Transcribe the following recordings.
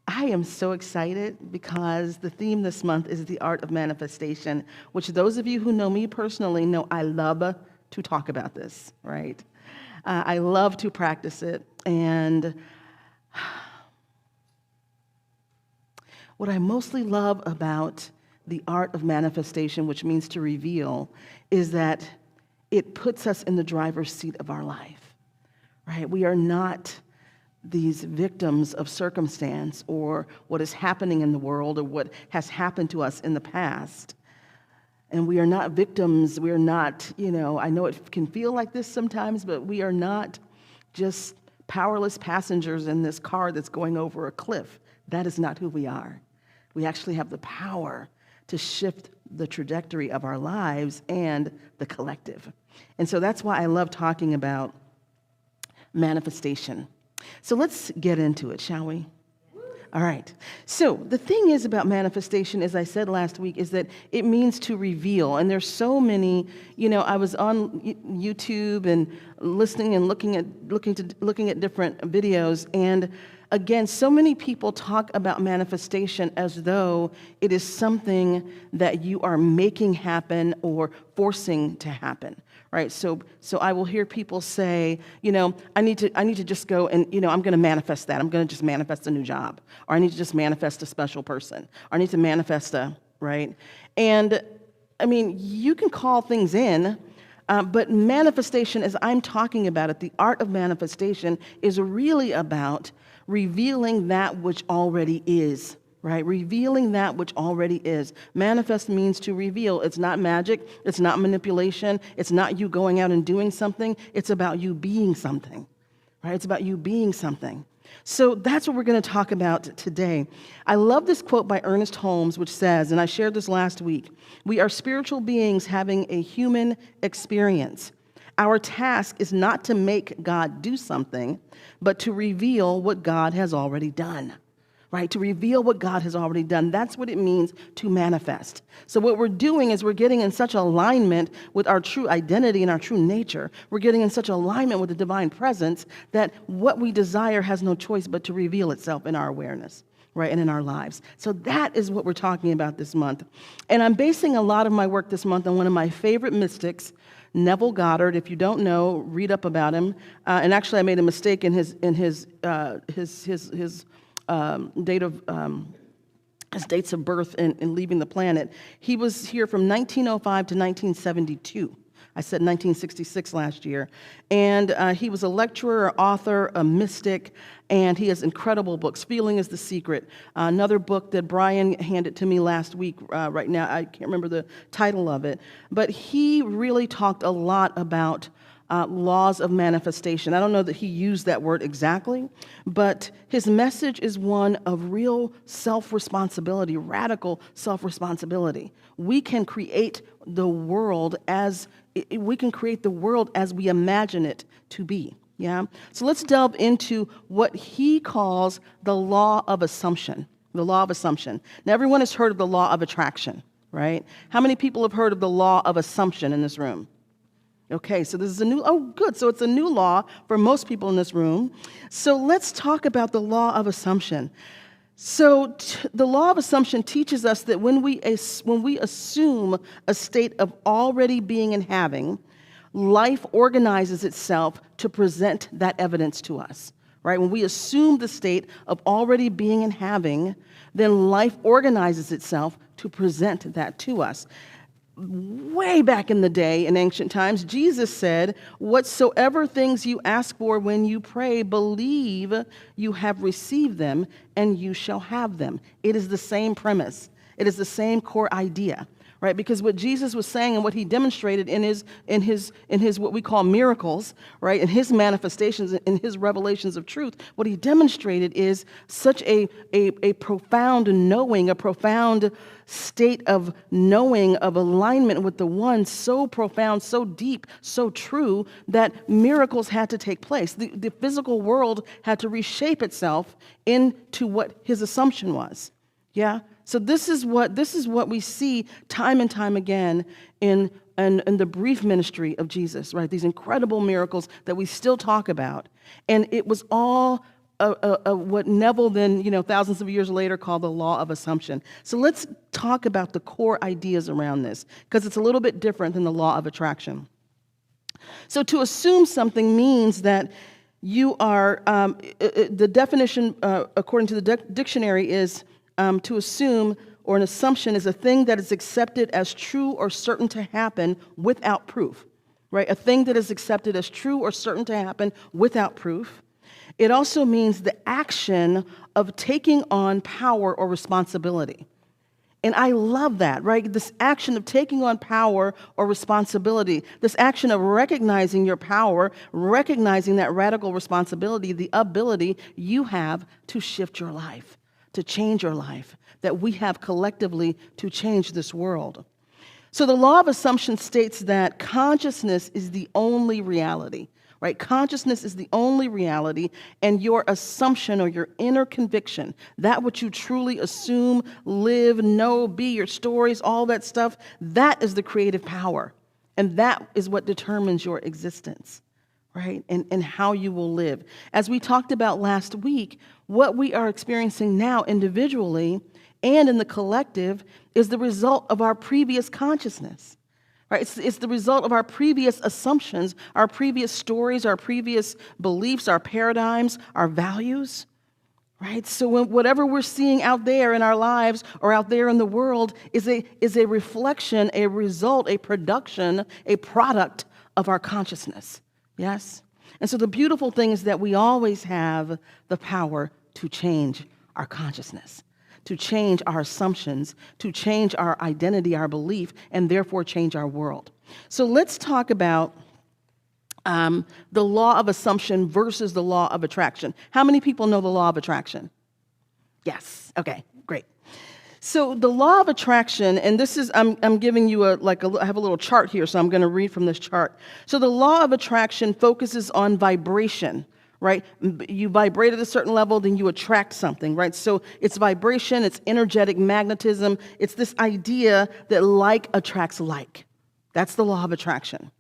I am so excited because the theme this month is the art of manifestation, which those of you who know me personally know I love to talk about this, right? I love to practice it. And what I mostly love about the art of manifestation, which means to reveal, is that it puts us in the driver's seat of our life, right? We are not these victims of circumstance or what is happening in the world or what has happened to us in the past. And we are not victims. We are not, I know it can feel like this sometimes, but we are not just powerless passengers in this car that's going over a cliff. That is not who we are. We actually have the power to shift the trajectory of our lives and the collective. And so that's why I love talking about manifestation. So let's get into it, shall we? All right. So the thing is about manifestation, as I said last week, is that it means to reveal. And there's so many, I was on YouTube and listening and looking at different videos, and again, so many people talk about manifestation as though it is something that you are making happen or forcing to happen. Right, so I will hear people say, I need to just go and, I'm going to manifest that. I'm going to just manifest a new job, or I need to just manifest a special person, or I need to manifest right? And I mean, you can call things in, but manifestation, as I'm talking about it, the art of manifestation is really about revealing that which already is. Right? Revealing that which already is. Manifest means to reveal. It's not magic. It's not manipulation. It's not you going out and doing something. It's about you being something. Right? It's about you being something. So that's what we're going to talk about today. I love this quote by Ernest Holmes, which says, and I shared this last week, "We are spiritual beings having a human experience. Our task is not to make God do something, but to reveal what God has already done." Right, to reveal what God has already done. That's what it means to manifest. So what we're doing is we're getting in such alignment with our true identity and our true nature. We're getting in such alignment with the divine presence that what we desire has no choice but to reveal itself in our awareness, right, and in our lives. So that is what we're talking about this month. And I'm basing a lot of my work this month on one of my favorite mystics, Neville Goddard. If you don't know, read up about him. And actually, I made a mistake in his his dates of birth and leaving the planet. He was here from 1905 to 1972. I said 1966 last year. And he was a lecturer, author, a mystic, and he has incredible books. Feeling is the Secret. Another book that Brian handed to me last week, right now, I can't remember the title of it, but he really talked a lot about laws of manifestation. I don't know that he used that word exactly, but his message is one of real self-responsibility, radical self-responsibility. We can create the world as we imagine it to be. Yeah. So let's delve into what he calls the law of assumption. The law of assumption. Now, everyone has heard of the law of attraction, right? How many people have heard of the law of assumption in this room? Okay, so this is good. So it's a new law for most people in this room. So let's talk about the law of assumption. So the law of assumption teaches us that when we assume a state of already being and having, life organizes itself to present that evidence to us, right? When we assume the state of already being and having, then life organizes itself to present that to us. Way back in the day, in ancient times, Jesus said, "Whatsoever things you ask for when you pray, believe you have received them, and you shall have them." It is the same premise. It is the same core idea, right? Because what Jesus was saying and what he demonstrated in his what we call miracles, right, in his manifestations, in his revelations of truth, what he demonstrated is such a profound knowing, a profound state of knowing, of alignment with the one, so profound, so deep, so true, that miracles had to take place. The physical world had to reshape itself into what his assumption was. Yeah? So this is what we see time and time again in the brief ministry of Jesus, right? These incredible miracles that we still talk about. And it was all what Neville then, thousands of years later called the law of assumption. So let's talk about the core ideas around this, because it's a little bit different than the law of attraction. So to assume something means that you are, the definition according to the dictionary is to assume, or an assumption is a thing that is accepted as true or certain to happen without proof, right? A thing that is accepted as true or certain to happen without proof. It also means the action of taking on power or responsibility. And I love that, right? This action of taking on power or responsibility, this action of recognizing your power, recognizing that radical responsibility, the ability you have to shift your life, to change your life, that we have collectively to change this world. So the law of assumption states that consciousness is the only reality, right? Consciousness is the only reality, and your assumption or your inner conviction, that which you truly assume, live, know, be, your stories, all that stuff, that is the creative power. And that is what determines your existence, right? And how you will live. As we talked about last week, what we are experiencing now individually and in the collective is the result of our previous consciousness. Right? It's the result of our previous assumptions, our previous stories, our previous beliefs, our paradigms, our values. Right? So whatever we're seeing out there in our lives or out there in the world is a reflection, a result, a production, a product of our consciousness. Yes? And so the beautiful thing is that we always have the power to change our consciousness, to change our assumptions, to change our identity, our belief, and therefore change our world. So let's talk about the law of assumption versus the law of attraction. How many people know the law of attraction? Yes. Okay, great. So the law of attraction, and this is, I'm giving you I have a little chart here, so I'm going to read from this chart. So the law of attraction focuses on vibration. Right? You vibrate at a certain level, then you attract something, right? So it's vibration, it's energetic magnetism. It's this idea that like attracts like. That's the law of attraction.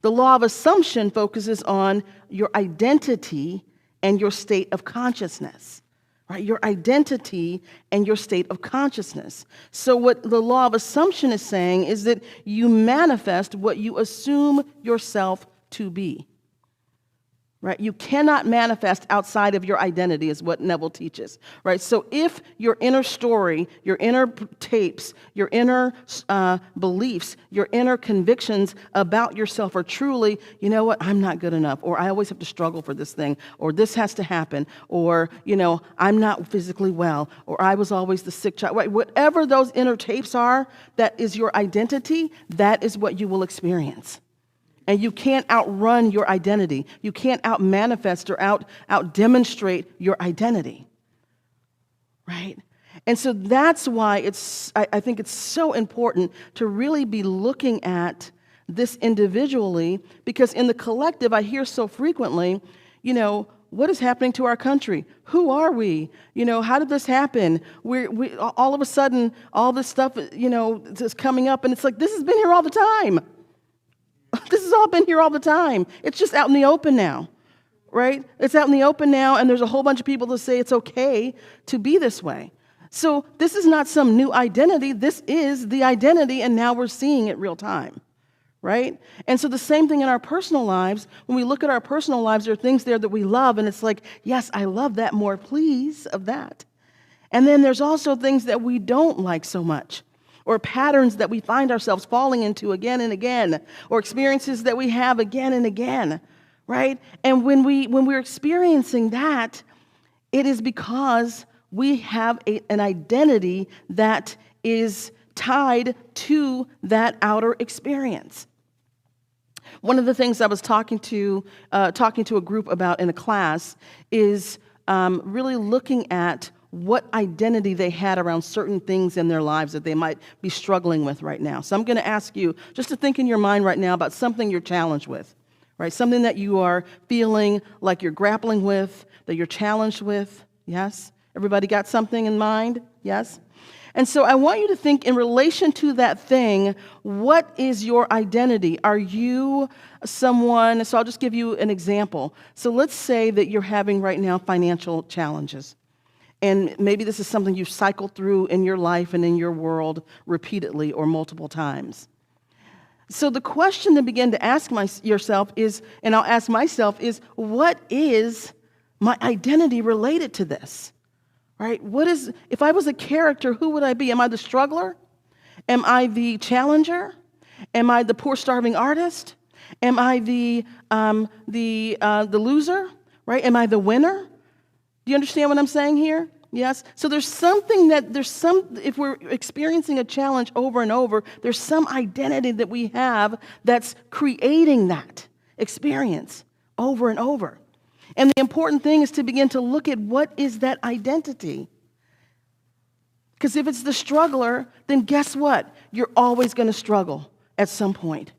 The law of assumption focuses on your identity and your state of consciousness, right? Your identity and your state of consciousness. So what the law of assumption is saying is that you manifest what you assume yourself to be. Right? You cannot manifest outside of your identity is what Neville teaches, right? So if your inner story, your inner tapes, your inner beliefs, your inner convictions about yourself are truly, you know what, I'm not good enough, or I always have to struggle for this thing, or this has to happen, or, I'm not physically well, or I was always the sick child, right? Whatever those inner tapes are, that is your identity, that is what you will experience. And you can't outrun your identity. You can't out-manifest or out-demonstrate your identity, right? And so that's why I think it's so important to really be looking at this individually, because in the collective, I hear so frequently, what is happening to our country? Who are we? How did this happen? We all of a sudden, all this stuff, is coming up, and it's like, this has been here all the time. This has all been here all the time. It's just out in the open now, right? It's out in the open now, and there's a whole bunch of people that say it's okay to be this way. So this is not some new identity. This is the identity, and now we're seeing it real time, right? And so the same thing in our personal lives. When we look at our personal lives, there are things there that we love, and it's like, yes, I love that more, please, of that. And then there's also things that we don't like so much, or patterns that we find ourselves falling into again and again, or experiences that we have again and again, right? And when we're experiencing that, it is because we have an identity that is tied to that outer experience. One of the things I was talking to a group about in a class is really looking at what identity they had around certain things in their lives that they might be struggling with right now. So I'm going to ask you just to think in your mind right now about something you're challenged with, right? Something that you are feeling like you're grappling with, that you're challenged with. Yes? Everybody got something in mind? Yes? And so I want you to think in relation to that thing, what is your identity? Are you someone, so I'll just give you an example. So let's say that you're having right now financial challenges. And maybe this is something you've cycled through in your life and in your world repeatedly or multiple times. So the question to begin to ask yourself is, and I'll ask myself, is what is my identity related to this? Right? If I was a character, who would I be? Am I the struggler? Am I the challenger? Am I the poor, starving artist? Am I the loser? Right? Am I the winner? Do you understand what I'm saying here? Yes? So if we're experiencing a challenge over and over, there's some identity that we have that's creating that experience over and over. And the important thing is to begin to look at what is that identity. Because if it's the struggler, then guess what? You're always going to struggle at some point.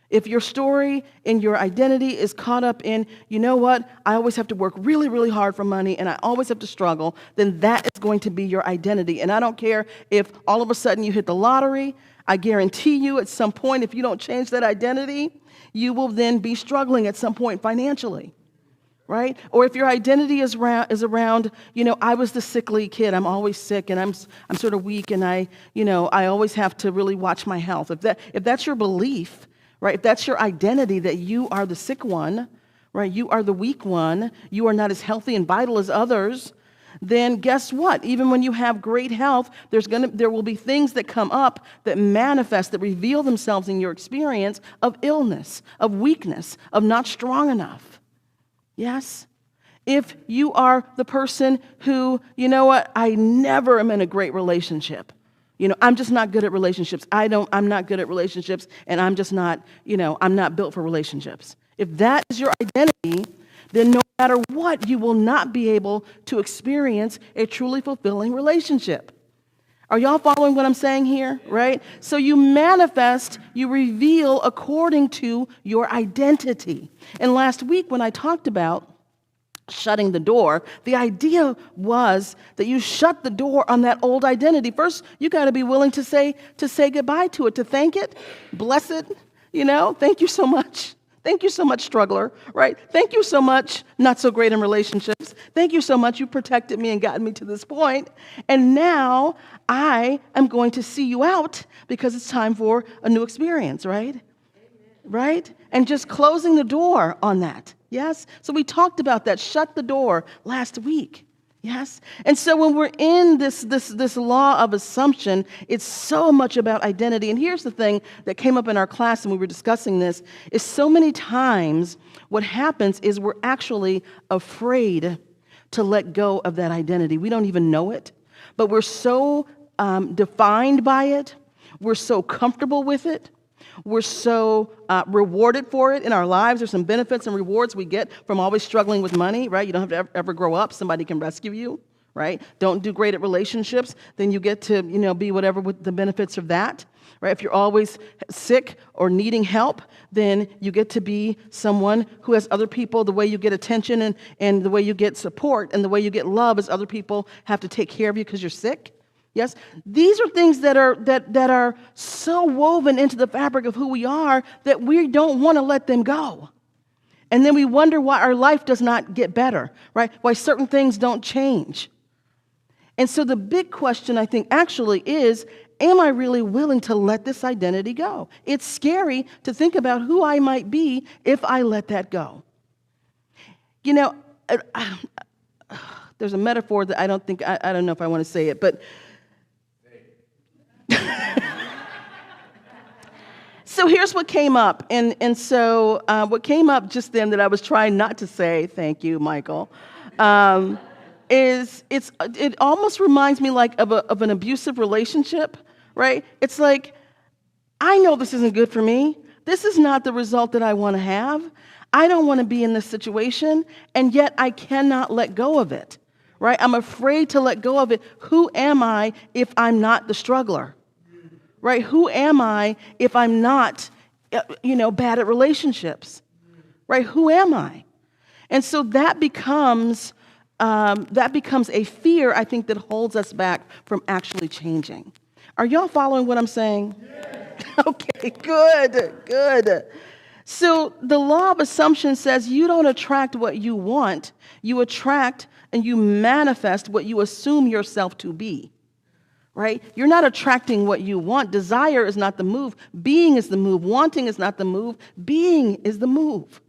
If your story and your identity is caught up in, you know what, I always have to work really, really hard for money and I always have to struggle, then that is going to be your identity. And I don't care if all of a sudden you hit the lottery, I guarantee you at some point, if you don't change that identity, you will then be struggling at some point financially. Right? Or if your identity is around, I was the sickly kid. I'm always sick and I'm sort of weak and I always have to really watch my health. If that's your belief, right? If that's your identity that you are the sick one, right? You are the weak one. You are not as healthy and vital as others. Then guess what? Even when you have great health, there will be things that come up that manifest, that reveal themselves in your experience of illness, of weakness, of not strong enough. Yes? If you are the person who, I never am in a great relationship. I'm just not good at relationships. I'm not good at relationships, and I'm just not, I'm not built for relationships. If that is your identity, then no matter what, you will not be able to experience a truly fulfilling relationship. Are y'all following what I'm saying here, right? So you manifest, you reveal according to your identity. And last week when I talked about shutting the door, the idea was that you shut the door on that old identity. First, you got to be willing to say goodbye to it, to thank it, bless it, thank you so much. Thank you so much, struggler, right? Thank you so much, not so great in relationships. Thank you so much, you protected me and gotten me to this point. And now I am going to see you out because it's time for a new experience, right? Amen. Right? And just closing the door on that. Yes? So we talked about that, shut the door last week. Yes? And so when we're in this law of assumption, it's so much about identity. And here's the thing that came up in our class and we were discussing this, is so many times what happens is we're actually afraid to let go of that identity. We don't even know it, but we're so defined by it. We're so comfortable with it. We're so rewarded for it in our lives. There's some benefits and rewards we get from always struggling with money, right? You don't have to ever grow up. Somebody can rescue you, right? Don't do great at relationships, then you get to, be whatever with the benefits of that, right? If you're always sick or needing help, then you get to be someone who has other people. The way you get attention and the way you get support and the way you get love is other people have to take care of you because you're sick. Yes, these are things that are so woven into the fabric of who we are that we don't want to let them go. And then we wonder why our life does not get better, right? Why certain things don't change. And so the big question, I think, actually is, am I really willing to let this identity go? It's scary to think about who I might be if I let that go. There's a metaphor that I don't know if I want to say it, but so here's what came up, and so what came up just then that I was trying not to say, thank you, Michael, is it almost reminds me like of an abusive relationship, right? It's like, I know this isn't good for me. This is not the result that I want to have. I don't want to be in this situation, and yet I cannot let go of it, right? I'm afraid to let go of it. Who am I if I'm not the struggler? Right? Who am I if I'm not, bad at relationships? Right? Who am I? And so that becomes that becomes a fear, I think, that holds us back from actually changing. Are y'all following what I'm saying? Yes. Okay, good. So the law of assumption says you don't attract what you want. You attract and you manifest what you assume yourself to be, right? You're not attracting what you want. Desire is not the move. Being is the move. Wanting is not the move. Being is the move,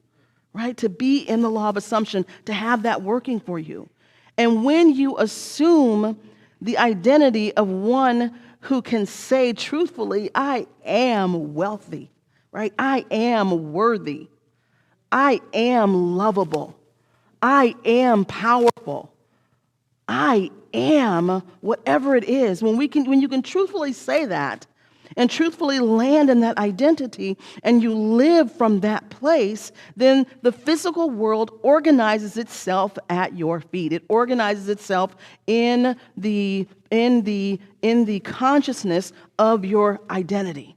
right? To be in the law of assumption, to have that working for you. And when you assume the identity of one who can say truthfully, I am wealthy, right? I am worthy. I am lovable. I am powerful. I am whatever it is. When you can truthfully say that and truthfully land in that identity and you live from that place, then the physical world organizes itself at your feet. It organizes itself in the consciousness of your identity,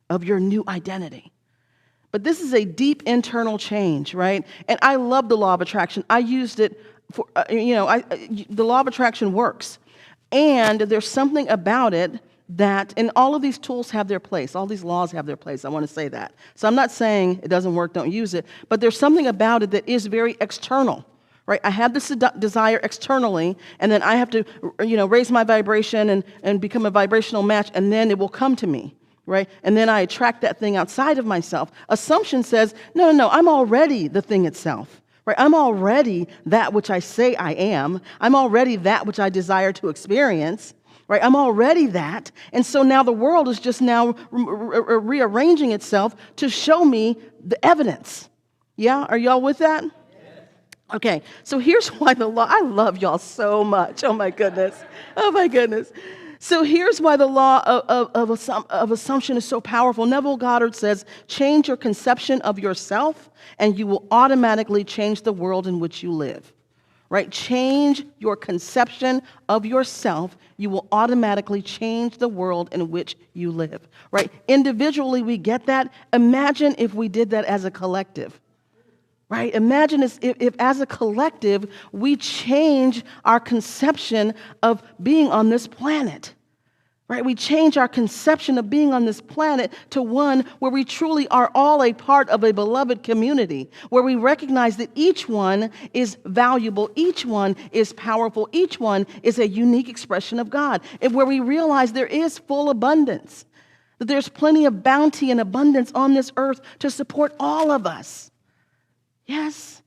of your new identity. But this is a deep internal change, right? And I love the law of attraction. I used it for, the law of attraction works. And there's something about it that, and all of these tools have their place. All these laws have their place. I want to say that. So I'm not saying it doesn't work, don't use it. But there's something about it that is very external, right? I have this desire externally, and then I have to, raise my vibration and become a vibrational match, and then it will come to me. Right? And then I attract that thing outside of myself. Assumption says, no, I'm already the thing itself. Right? I'm already that which I say I am. I'm already that which I desire to experience. Right? I'm already that. And so now the world is just now rearranging itself to show me the evidence. Yeah? Are y'all with that? Okay, so here's why I love y'all so much. Oh my goodness. So here's why the law of assumption is so powerful. Neville Goddard says, change your conception of yourself and you will automatically change the world in which you live. Right? Change your conception of yourself, you will automatically change the world in which you live. Right? Individually, we get that. Imagine if we did that as a collective. Right? Imagine if as a collective, we change our conception of being on this planet. Right? We change our conception of being on this planet to one where we truly are all a part of a beloved community, where we recognize that each one is valuable, each one is powerful, each one is a unique expression of God, and where we realize there is full abundance, that there's plenty of bounty and abundance on this earth to support all of us. Yes.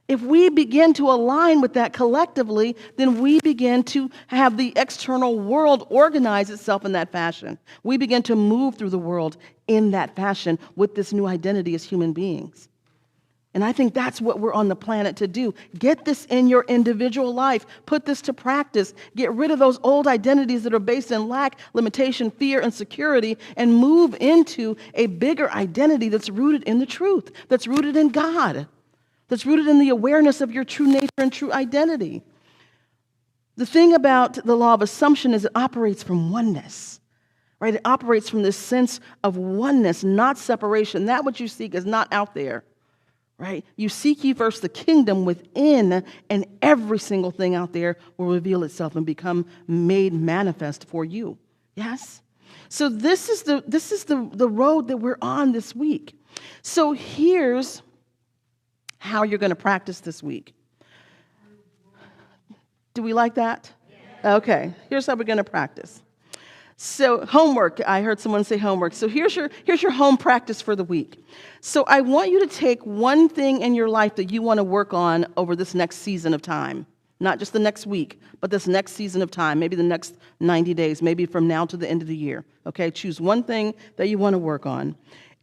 If we begin to align with that collectively, then we begin to have the external world organize itself in that fashion. We begin to move through the world in that fashion with this new identity as human beings. And I think that's what we're on the planet to do. Get this in your individual life. Put this to practice. Get rid of those old identities that are based in lack, limitation, fear, and insecurity, and move into a bigger identity that's rooted in the truth, that's rooted in God, that's rooted in the awareness of your true nature and true identity. The thing about the law of assumption is it operates from oneness, right? It operates from this sense of oneness, not separation. That which you seek is not out there, right? You seek ye first the kingdom within, and every single thing out there will reveal itself and become made manifest for you. Yes? So this is the road that we're on this week. So here's how you're going to practice this week. Do we like that? Yeah. Okay, here's how we're going to practice. So homework, I heard someone say homework. So here's your home practice for the week. So I want you to take one thing in your life that you want to work on over this next season of time. Not just the next week, but this next season of time, maybe the next 90 days, maybe from now to the end of the year. Okay, choose one thing that you want to work on.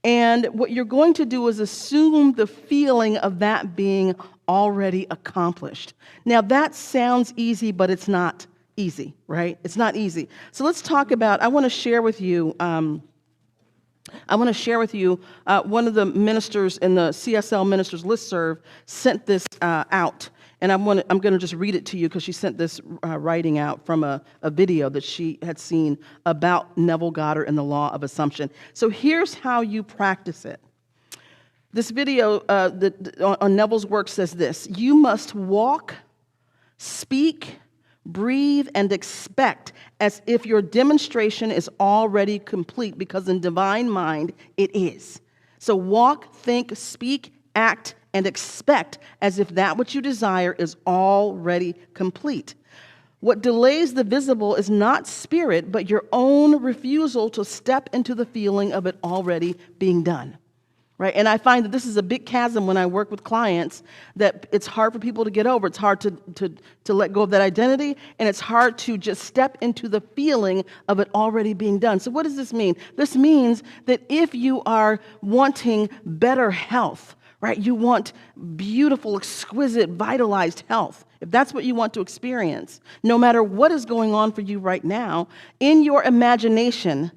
And what you're going to do is assume the feeling of that being already accomplished. Now, that sounds easy, but it's not easy, right? It's not easy. So let's talk about, I want to share with you one of the ministers in the CSL Ministers Listserv sent this out. And I'm going to just read it to you because she sent this writing out from a video that she had seen about Neville Goddard and the law of assumption. So here's how you practice it. This video on Neville's work says this: you must walk Speak, breathe, and expect as if your demonstration is already complete, because in divine mind, it is. So walk, think, speak, act, and expect as if that which you desire is already complete. What delays the visible is not spirit, but your own refusal to step into the feeling of it already being done. Right? And I find that this is a big chasm when I work with clients, that it's hard for people to get over. It's hard to let go of that identity, and it's hard to just step into the feeling of it already being done. So what does this mean? This means that if you are wanting better health, right? You want beautiful, exquisite, vitalized health. If that's what you want to experience, no matter what is going on for you right now, in your imagination,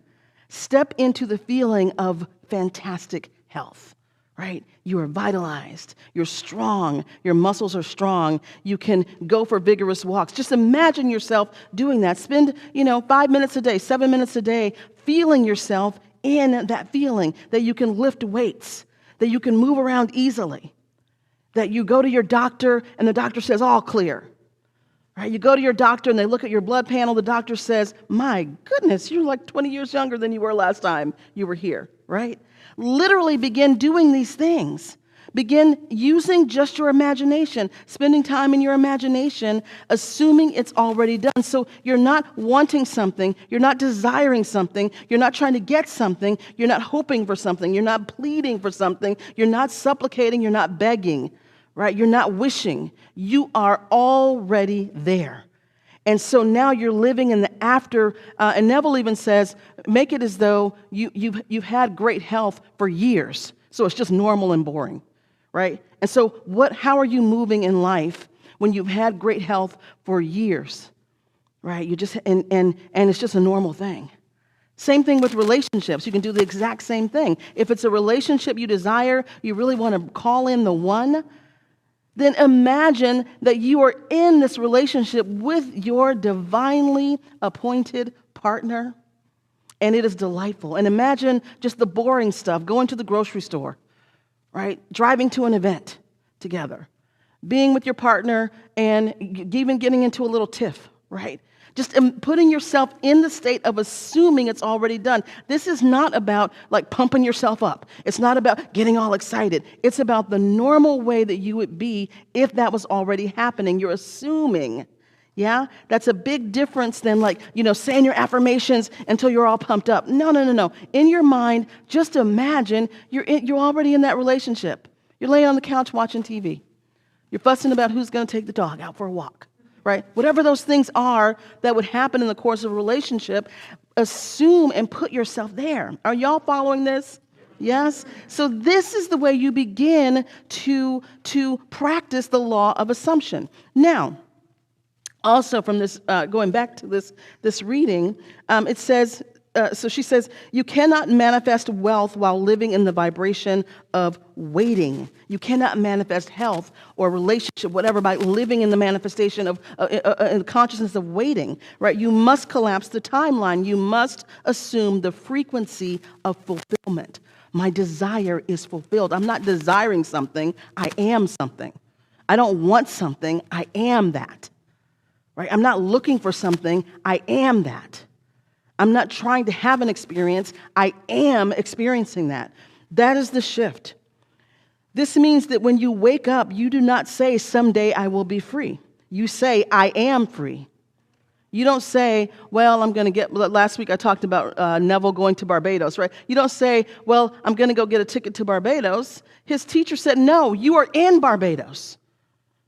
step into the feeling of fantastic health, right? You are vitalized, you're strong, your muscles are strong, you can go for vigorous walks. Just imagine yourself doing that. Spend, 5 minutes a day, 7 minutes a day, feeling yourself in that feeling, that you can lift weights, that you can move around easily, that you go to your doctor and the doctor says, all clear. Right? You go to your doctor and they look at your blood panel, the doctor says, my goodness, you're like 20 years younger than you were last time you were here, right? Literally begin doing these things. Begin using just your imagination, spending time in your imagination, assuming it's already done. So you're not wanting something, you're not desiring something, you're not trying to get something, you're not hoping for something, you're not pleading for something, you're not supplicating, you're not begging, right? You're not wishing. You are already there. And so now you're living in the after, and Neville even says, make it as though you've had great health for years, so it's just normal and boring, right? And so how are you moving in life when you've had great health for years, right? You just and it's just a normal thing. Same thing with relationships. You can do the exact same thing. If it's a relationship you desire, you really want to call in the one, then imagine that you are in this relationship with your divinely appointed partner, and it is delightful. And imagine just the boring stuff, going to the grocery store, right? Driving to an event together, being with your partner, and even getting into a little tiff, right? Just putting yourself in the state of assuming it's already done. This is not about like pumping yourself up. It's not about getting all excited. It's about the normal way that you would be if that was already happening. You're assuming, yeah? That's a big difference than saying your affirmations until you're all pumped up. No. In your mind, just imagine you're already in that relationship. You're laying on the couch watching TV. You're fussing about who's going to take the dog out for a walk. Right? Whatever those things are that would happen in the course of a relationship, assume and put yourself there. Are y'all following this? Yes? So this is the way you begin to practice the law of assumption. Now, also from this, going back to this reading, it says, so she says, you cannot manifest wealth while living in the vibration of waiting. You cannot manifest health or relationship, whatever, by living in the manifestation of consciousness of waiting, right? You must collapse the timeline. You must assume the frequency of fulfillment. My desire is fulfilled. I'm not desiring something. I am something. I don't want something. I am that, right? I'm not looking for something. I am that. I'm not trying to have an experience. I am experiencing that. That is the shift. This means that when you wake up, you do not say, someday I will be free. You say, I am free. You don't say, well, I'm going to get, last week I talked about Neville going to Barbados, right? You don't say, well, I'm going to go get a ticket to Barbados. His teacher said, no, you are in Barbados.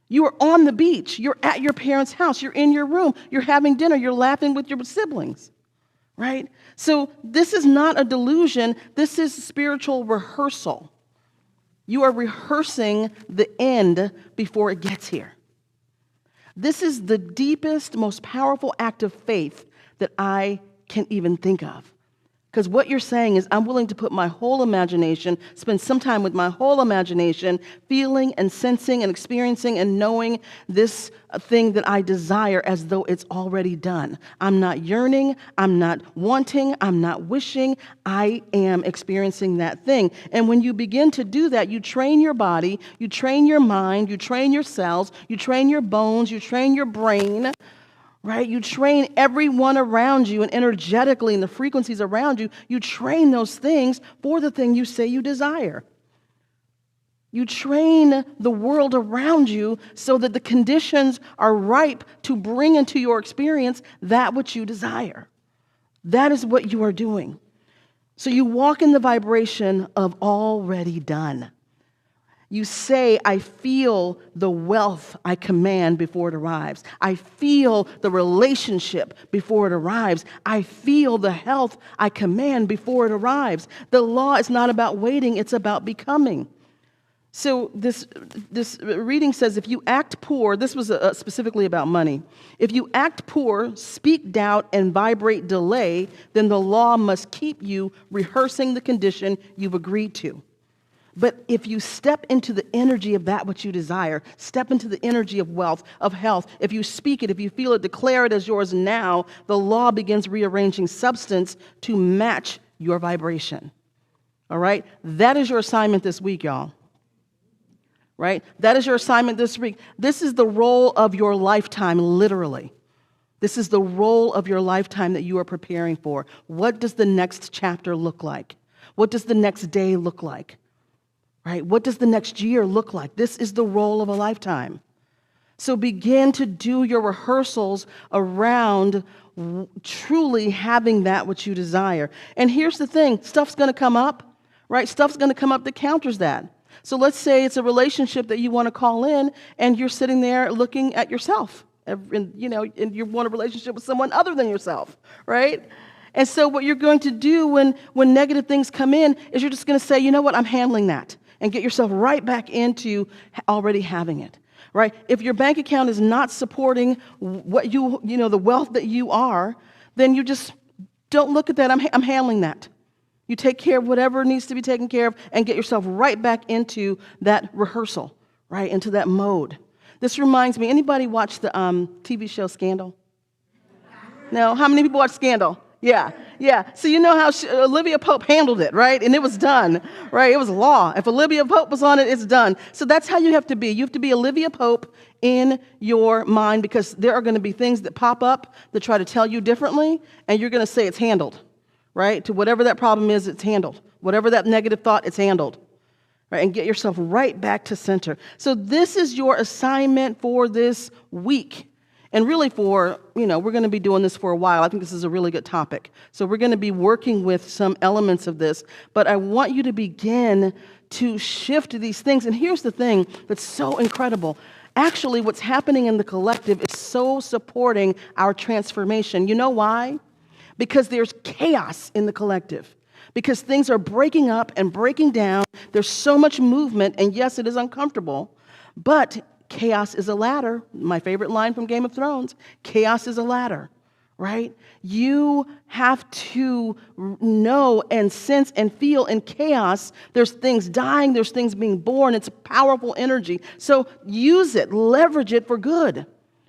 You are on the beach. You're at your parents' house. You're in your room. You're having dinner. You're laughing with your siblings. Right? So this is not a delusion. This is spiritual rehearsal. You are rehearsing the end before it gets here. This is the deepest, most powerful act of faith that I can even think of. Because what you're saying is, I'm willing to put my whole imagination, spend some time with my whole imagination, feeling and sensing and experiencing and knowing this thing that I desire as though it's already done. I'm not yearning, I'm not wanting, I'm not wishing, I am experiencing that thing. And when you begin to do that, you train your body, you train your mind, you train your cells, you train your bones, you train your brain, right? You train everyone around you, and energetically, and the frequencies around you, you train those things for the thing you say you desire. You train the world around you so that the conditions are ripe to bring into your experience that which you desire. That is what you are doing. So you walk in the vibration of already done. You say, I feel the wealth I command before it arrives. I feel the relationship before it arrives. I feel the health I command before it arrives. The law is not about waiting, it's about becoming. So this reading says, if you act poor, this was specifically about money. If you act poor, speak doubt, and vibrate delay, then the law must keep you rehearsing the condition you've agreed to. But if you step into the energy of that which you desire, step into the energy of wealth, of health, if you speak it, if you feel it, declare it as yours now, the law begins rearranging substance to match your vibration. All right? That is your assignment this week, y'all. Right? That is your assignment this week. This is the role of your lifetime, literally. This is the role of your lifetime that you are preparing for. What does the next chapter look like? What does the next day look like? Right? What does the next year look like? This is the role of a lifetime. So begin to do your rehearsals around truly having that which you desire. And here's the thing, stuff's going to come up, right? Stuff's going to come up that counters that. So let's say it's a relationship that you want to call in, and you're sitting there looking at yourself, and you want a relationship with someone other than yourself, right? And so what you're going to do when negative things come in is you're just going to say, you know what, I'm handling that. And get yourself right back into already having it, right? If your bank account is not supporting what the wealth that you are, then you just don't look at that. I'm handling that. You take care of whatever needs to be taken care of and get yourself right back into that rehearsal, right? Into that mode. This reminds me, anybody watch the TV show Scandal? No? How many people watch Scandal? Yeah. So you know how Olivia Pope handled it, right? And it was done, right? It was law. If Olivia Pope was on it, it's done. So that's how you have to be. You have to be Olivia Pope in your mind, because there are going to be things that pop up that try to tell you differently, and you're going to say it's handled, right? To whatever that problem is, it's handled. Whatever that negative thought, it's handled, right? And get yourself right back to center. So this is your assignment for this week. And really we're going to be doing this for a while. I think this is a really good topic. So we're going to be working with some elements of this. But I want you to begin to shift these things. And here's the thing that's so incredible. Actually, what's happening in the collective is so supporting our transformation. You know why? Because there's chaos in the collective. Because things are breaking up and breaking down. There's so much movement. And yes, it is uncomfortable. But chaos is a ladder. My favorite line from Game of Thrones, chaos is a ladder, right? You have to know and sense and feel in chaos. There's things dying, there's things being born. It's a powerful energy. So use it, leverage it for good,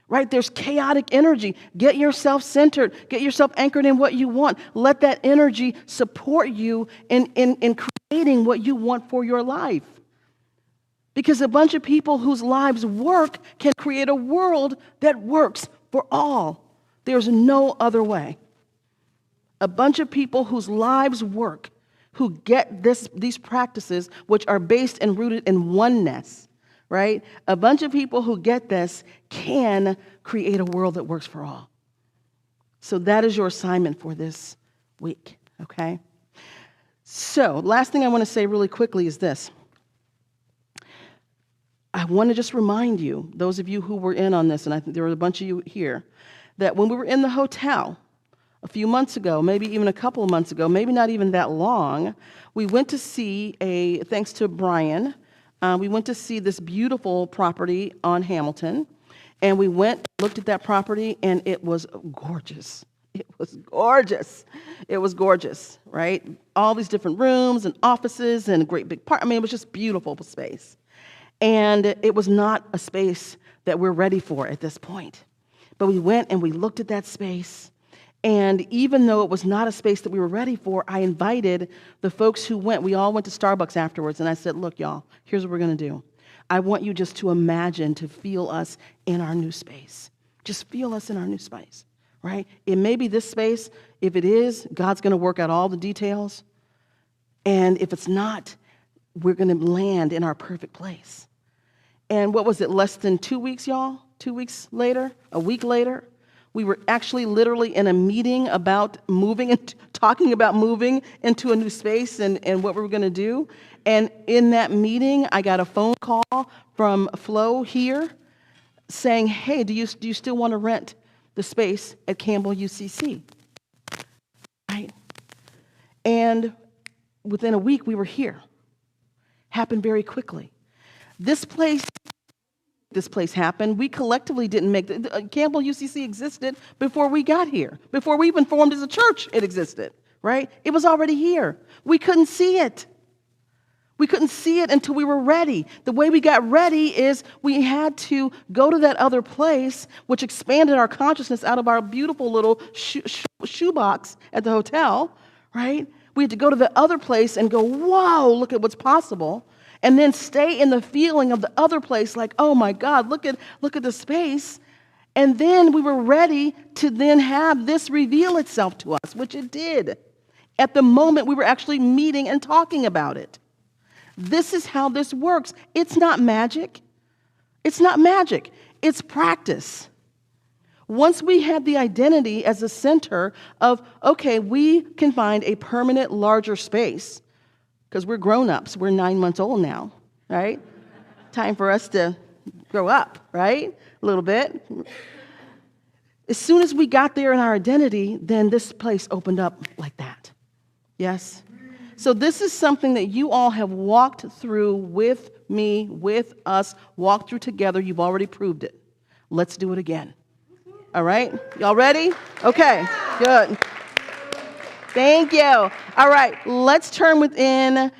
right? There's chaotic energy. Get yourself centered, get yourself anchored in what you want. Let that energy support you in creating what you want for your life. Because a bunch of people whose lives work can create a world that works for all. There's no other way. A bunch of people whose lives work, who get these practices, which are based and rooted in oneness, right? A bunch of people who get this can create a world that works for all. So that is your assignment for this week, okay? So last thing I want to say really quickly is this. I want to just remind you, those of you who were in on this, and I think there were a bunch of you here, that when we were in the hotel a few months ago, maybe even a couple of months ago, maybe not even that long, we went to see thanks to Brian, we went to see this beautiful property on Hamilton, and we looked at that property, and it was gorgeous. It was gorgeous. It was gorgeous, right? All these different rooms and offices and a great big part. I mean, it was just beautiful space. And it was not a space that we're ready for at this point. But we went and we looked at that space. And even though it was not a space that we were ready for, I invited the folks who went. We all went to Starbucks afterwards. And I said, look, y'all, here's what we're going to do. I want you just to imagine, to feel us in our new space. Just feel us in our new space, right? It may be this space. If it is, God's going to work out all the details. And if it's not, we're going to land in our perfect place. And what was it, less than 2 weeks, y'all? 2 weeks later, a week later, we were actually literally in a meeting about moving and talking about moving into a new space and what we were going to do. And in that meeting, I got a phone call from Flo here saying, hey, do you still want to rent the space at Campbell UCC? Right? And within a week, we were here. Happened very quickly. This place happened. We collectively didn't make Campbell UCC existed before we got here. Before we even formed as a church, it existed, right? It was already here. We couldn't see it. We couldn't see it until we were ready. The way we got ready is we had to go to that other place, which expanded our consciousness out of our beautiful little shoebox at the hotel, right? We had to go to the other place and go, whoa, look at what's possible. And then stay in the feeling of the other place, like, oh my God, look at the space. And then we were ready to then have this reveal itself to us, which it did. At the moment we were actually meeting and talking about it. This is how this works. It's not magic. It's not magic. It's practice. Once we have the identity as a center of, okay, we can find a permanent larger space, because we're grown-ups. We're 9 months old now, right? Time for us to grow up, right? A little bit. As soon as we got there in our identity, then this place opened up like that. Yes? So this is something that you all have walked through with me, with us, walked through together. You've already proved it. Let's do it again. All right? Y'all ready? Okay, good. Thank you. All right, let's turn within